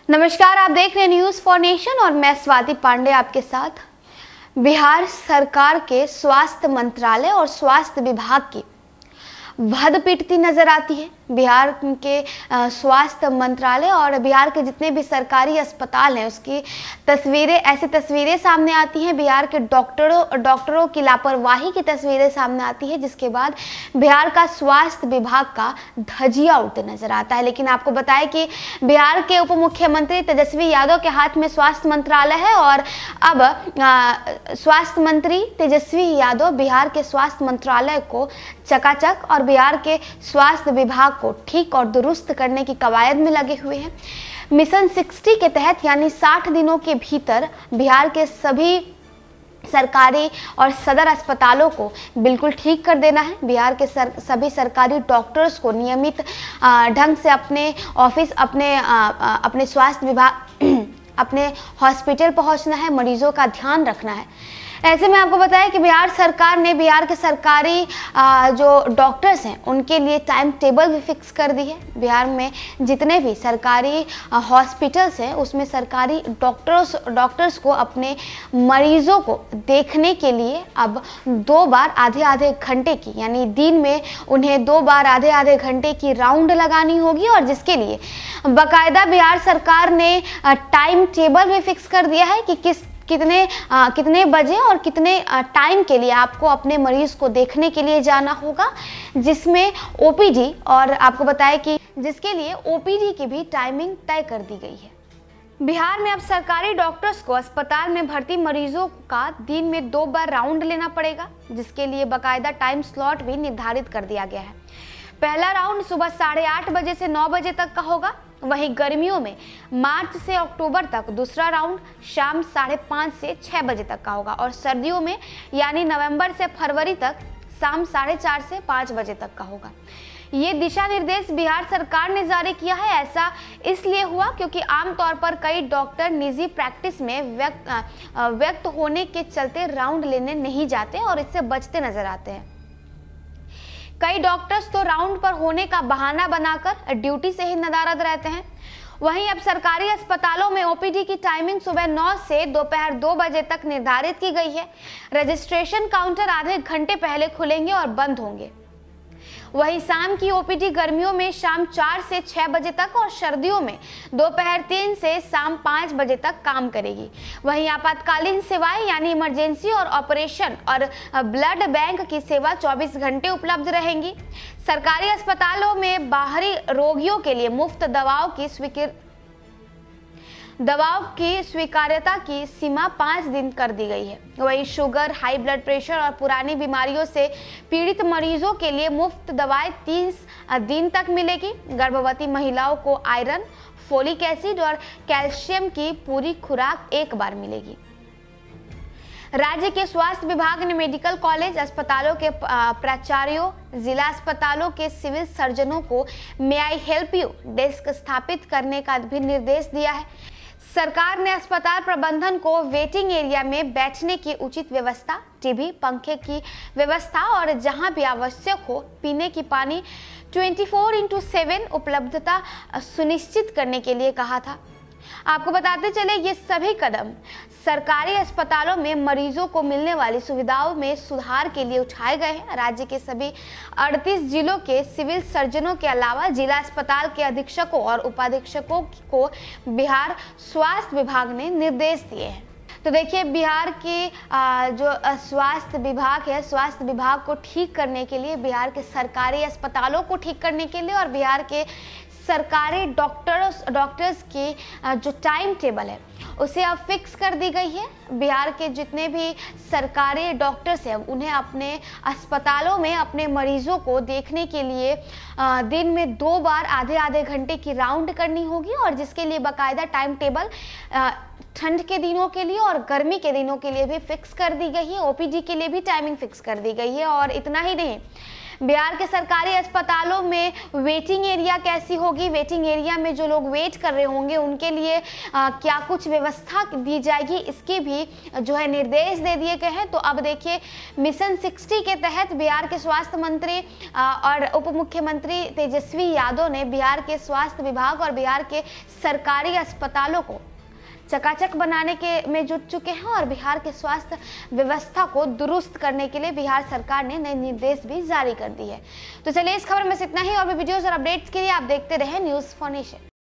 नमस्कार, आप देख रहे हैं न्यूज़ फॉर नेशन और मैं स्वाति पांडे आपके साथ। बिहार सरकार के स्वास्थ्य मंत्रालय और स्वास्थ्य विभाग की वध पिटती नजर आती है। बिहार के स्वास्थ्य मंत्रालय और बिहार के जितने भी सरकारी अस्पताल हैं उसकी ऐसी तस्वीरें सामने आती हैं। बिहार के डॉक्टरों की लापरवाही की तस्वीरें सामने आती है, जिसके बाद बिहार का स्वास्थ्य विभाग का धजिया उड़ते नजर आता है। लेकिन आपको बताएं कि बिहार के उप मुख्यमंत्री तेजस्वी यादव के हाथ में स्वास्थ्य मंत्रालय है और अब स्वास्थ्य मंत्री तेजस्वी यादव बिहार के स्वास्थ्य मंत्रालय को चकाचक और बिहार के स्वास्थ्य विभाग को ठीक और दुरुस्त करने की कवायद में लगे हुए हैं। मिशन 60 के तहत यानी 60 दिनों के भीतर बिहार के सभी सरकारी और सदर अस्पतालों को बिल्कुल ठीक कर देना है। बिहार के सभी सरकारी डॉक्टर्स को नियमित ढंग से अपने ऑफिस, अपने स्वास्थ्य विभाग अपने हॉस्पिटल पहुंचना है, मरीजों का ध्यान रखना है। ऐसे में आपको बताया कि बिहार सरकार ने बिहार के सरकारी जो डॉक्टर्स हैं उनके लिए टाइम टेबल भी फिक्स कर दी है। बिहार में जितने भी सरकारी हॉस्पिटल्स हैं उसमें सरकारी डॉक्टर्स को अपने मरीजों को देखने के लिए अब 2 बार आधे घंटे की, यानी दिन में उन्हें 2 बार आधे घंटे की राउंड लगानी होगी, और जिसके लिए बाकायदा बिहार सरकार ने टाइम टेबल भी फिक्स कर दिया है कि कितने बजे और कितने टाइम के लिए आपको अपने मरीज को देखने के लिए जाना होगा, जिसमें ओपीडी, और आपको बताएं कि जिसके लिए ओपीडी की भी टाइमिंग तय कर दी गई है। बिहार में अब सरकारी डॉक्टर्स को अस्पताल में भर्ती मरीजों का दिन में 2 बार राउंड लेना पड़ेगा, जिसके लिए बाकायदा टाइम स्लॉट भी निर्धारित कर दिया गया है। पहला राउंड सुबह 8:30 बजे से 9 बजे तक का होगा। वहीं गर्मियों में मार्च से अक्टूबर तक दूसरा राउंड शाम 5:30 से 6 बजे तक का होगा, और सर्दियों में यानी नवंबर से फरवरी तक शाम 4:30 से 5 बजे तक का होगा। ये दिशा निर्देश बिहार सरकार ने जारी किया है। ऐसा इसलिए हुआ क्योंकि आमतौर पर कई डॉक्टर निजी प्रैक्टिस में व्यक्त होने के चलते राउंड लेने नहीं जाते और इससे बचते नजर आते हैं। कई डॉक्टर्स तो राउंड पर होने का बहाना बनाकर ड्यूटी से ही नदारद रहते हैं। वहीं अब सरकारी अस्पतालों में ओपीडी की टाइमिंग सुबह 9 से दोपहर 2 बजे तक निर्धारित की गई है। रजिस्ट्रेशन काउंटर आधे घंटे पहले खुलेंगे और बंद होंगे। वहीं शाम की ओपीडी गर्मियों में शाम 4 से 6 बजे तक और सर्दियों में दोपहर 3 से शाम 5 बजे तक काम करेगी। वहीं आपातकालीन सेवाएं यानी इमरजेंसी और ऑपरेशन और ब्लड बैंक की सेवा 24 घंटे उपलब्ध रहेंगी। सरकारी अस्पतालों में बाहरी रोगियों के लिए मुफ्त दवाओं की स्वीकार्यता की सीमा 5 दिन कर दी गई है। वहीं शुगर, हाई ब्लड प्रेशर और पुरानी बीमारियों से पीड़ित मरीजों के लिए मुफ्त दवाएं 30 दिन तक मिलेगी। गर्भवती महिलाओं को आयरन, फोलिक एसिड और कैल्शियम की पूरी खुराक एक बार मिलेगी। राज्य के स्वास्थ्य विभाग ने मेडिकल कॉलेज अस्पतालों के प्राचार्यों, जिला अस्पतालों के सिविल सर्जनों को मे आई हेल्प यू डेस्क स्थापित करने का भी निर्देश दिया है। सरकार ने अस्पताल प्रबंधन को वेटिंग एरिया में बैठने की उचित व्यवस्था, टीवी, पंखे की व्यवस्था और जहां भी आवश्यक हो पीने की पानी 24/7 उपलब्धता सुनिश्चित करने के लिए कहा था। आपको बताते चले ये सभी कदम सरकारी अस्पतालों में मरीजों को मिलने वाली सुविधाओं में सुधार के लिए उठाए गए हैं। राज्य के सभी 38 जिलों के सिविल सर्जनों के अलावा जिला अस्पताल के अधीक्षकों और उपाधीक्षकों को बिहार स्वास्थ्य विभाग ने निर्देश दिए हैं। तो देखिए, बिहार के जो स्वास्थ्य विभाग है, स्वास्थ्य विभाग को ठीक करने के लिए, बिहार के सरकारी अस्पतालों को ठीक करने के लिए और बिहार के सरकारी डॉक्टर्स की जो टाइम टेबल है उसे अब फिक्स कर दी गई है। बिहार के जितने भी सरकारी डॉक्टर्स हैं उन्हें अपने अस्पतालों में अपने मरीजों को देखने के लिए दिन में 2 बार आधे घंटे की राउंड करनी होगी, और जिसके लिए बाकायदा टाइम टेबल ठंड के दिनों के लिए और गर्मी के दिनों के लिए भी फिक्स कर दी गई है। ओपीडी के लिए भी टाइमिंग फिक्स कर दी गई है। और इतना ही नहीं, बिहार के सरकारी अस्पतालों में वेटिंग एरिया कैसी होगी, वेटिंग एरिया में जो लोग वेट कर रहे होंगे उनके लिए क्या कुछ व्यवस्था दी जाएगी, इसके भी जो है निर्देश दे दिए गए हैं। तो अब देखिए मिशन 60 के तहत बिहार के स्वास्थ्य मंत्री और उप मुख्यमंत्री तेजस्वी यादव ने बिहार के स्वास्थ्य विभाग और बिहार के सरकारी अस्पतालों को चकाचक बनाने के में जुट चुके हैं और बिहार के स्वास्थ्य व्यवस्था को दुरुस्त करने के लिए बिहार सरकार ने नए निर्देश भी जारी कर दिए है। तो चलिए इस खबर में से इतना ही, और भी वीडियोस और अपडेट्स के लिए आप देखते रहे न्यूज़ फॉर नेशन।